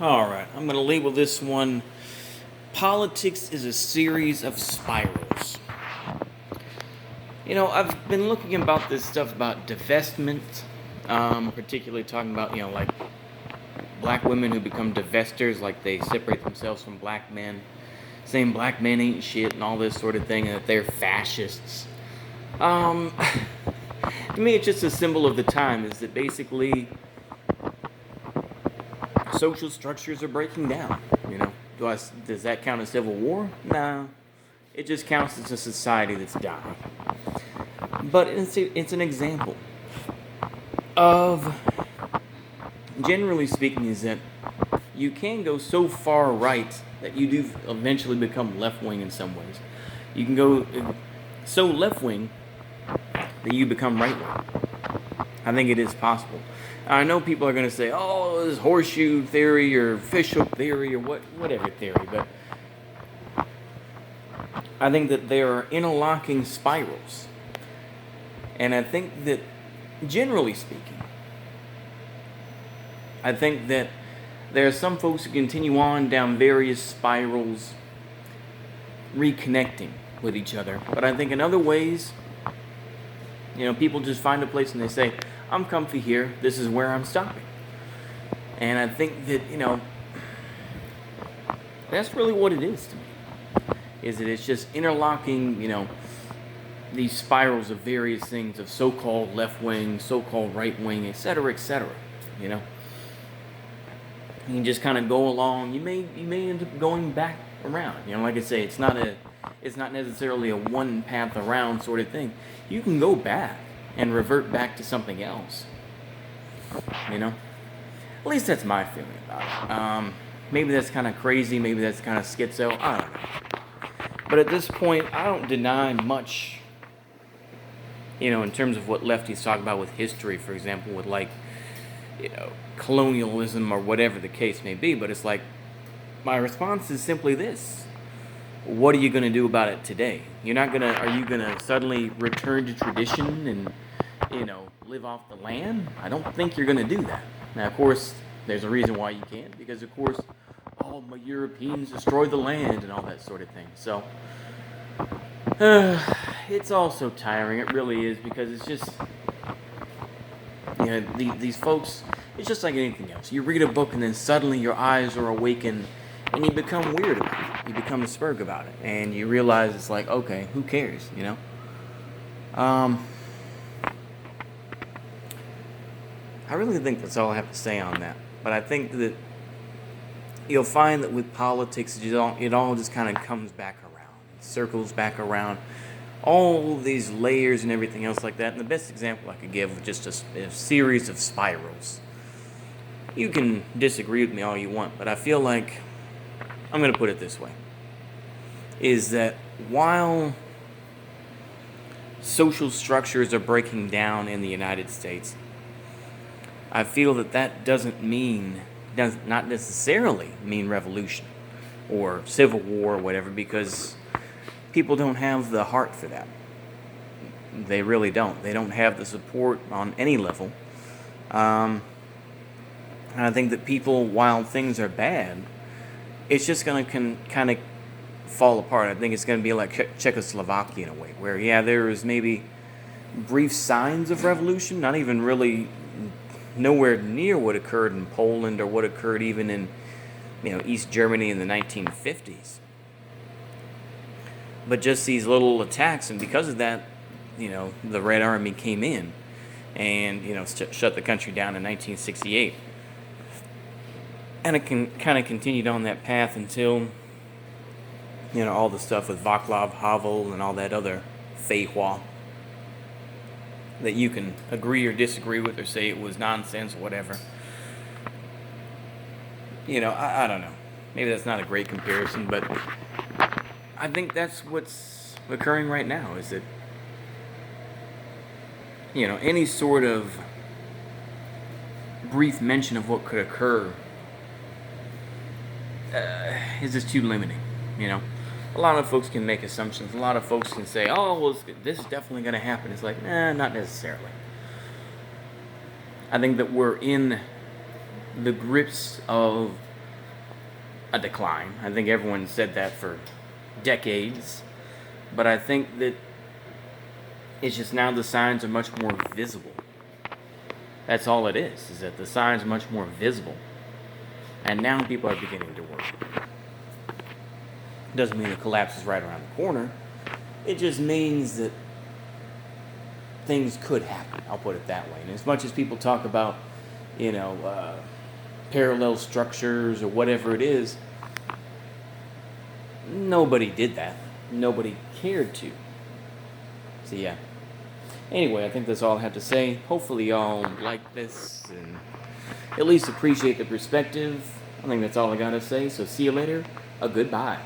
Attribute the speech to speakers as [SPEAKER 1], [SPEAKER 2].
[SPEAKER 1] All right, I'm going to label this one Politics is a series of spirals. I've been looking about this stuff about divestment, particularly talking about, like black women who become divestors, like they separate themselves from black men, saying black men ain't shit and all this sort of thing, and that they're fascists. Um, to me, it's just a symbol of the time, is that basically social structures are breaking down. Does that count as civil war? Nah, it just counts as a society that's dying. But it's an example of, generally speaking, is that you can go so far right that you do eventually become left wing in some ways. You can go so left wing that you become right wing. I think it is possible. I know people are going to say, "Oh, this horseshoe theory or fishhook theory or whatever theory," but I think that there are interlocking spirals, and I think that, generally speaking, I think that there are some folks who continue on down various spirals, reconnecting with each other. But I think in other ways, people just find a place and they say, I'm comfy here, this is where I'm stopping. And I think that, that's really what it is to me. Is that it's just interlocking, these spirals of various things of so-called left wing, so-called right wing, etc., etc. You know, you can just kind of go along. You may end up going back around. Like I say, it's not necessarily a one path around sort of thing. You can go back and revert back to something else. At least that's my feeling about it. Maybe that's kind of crazy. Maybe that's kind of schizo. I don't know. But at this point, I don't deny much. In terms of what lefties talk about with history, for example, with colonialism or whatever the case may be. But it's like, my response is simply this: what are you going to do about it today? Are you going to suddenly return to tradition and, live off the land? I don't think you're going to do that. Now, of course, there's a reason why you can't, because, of course, all my Europeans destroyed the land and all that sort of thing. So, it's all so tiring. It really is, because it's just, these folks, it's just like anything else. You read a book and then suddenly your eyes are awakened and you become weird about it. You become a spurg about it. And you realize it's like, okay, who cares, I really think that's all I have to say on that. But I think that you'll find that with politics, it all just kind of comes back around. It circles back around. All these layers and everything else like that. And the best example I could give was just a series of spirals. You can disagree with me all you want, but I feel like, I'm going to put it this way, is that while social structures are breaking down in the United States, I feel that does not necessarily mean revolution or civil war or whatever, because people don't have the heart for that. They really don't. They don't have the support on any level. And I think that people, while things are bad, it's just going to kind of fall apart. I think it's going to be like Czechoslovakia in a way, where, there was maybe brief signs of revolution, not even really nowhere near what occurred in Poland or what occurred even in, East Germany in the 1950s. But just these little attacks, and because of that, the Red Army came in and, shut the country down in 1968. And it kind of continued on that path until, all the stuff with Václav Havel and all that other feijoa that you can agree or disagree with or say it was nonsense or whatever. I don't know. Maybe that's not a great comparison, but I think that's what's occurring right now, is that, any sort of brief mention of what could occur is just too limiting, A lot of folks can make assumptions. A lot of folks can say, oh, well, this is definitely going to happen. It's like, not necessarily. I think that we're in the grips of a decline. I think everyone said that for decades. But I think that it's just now the signs are much more visible. That's all it is that the signs are much more visible. And now people are beginning to work. Doesn't mean the collapse is right around the corner. It just means that things could happen. I'll put it that way. And as much as people talk about, parallel structures or whatever it is, nobody did that. Nobody cared to. So yeah. Anyway, I think that's all I have to say. Hopefully y'all like this and at least appreciate the perspective. I think that's all I gotta say. So see you later. A goodbye.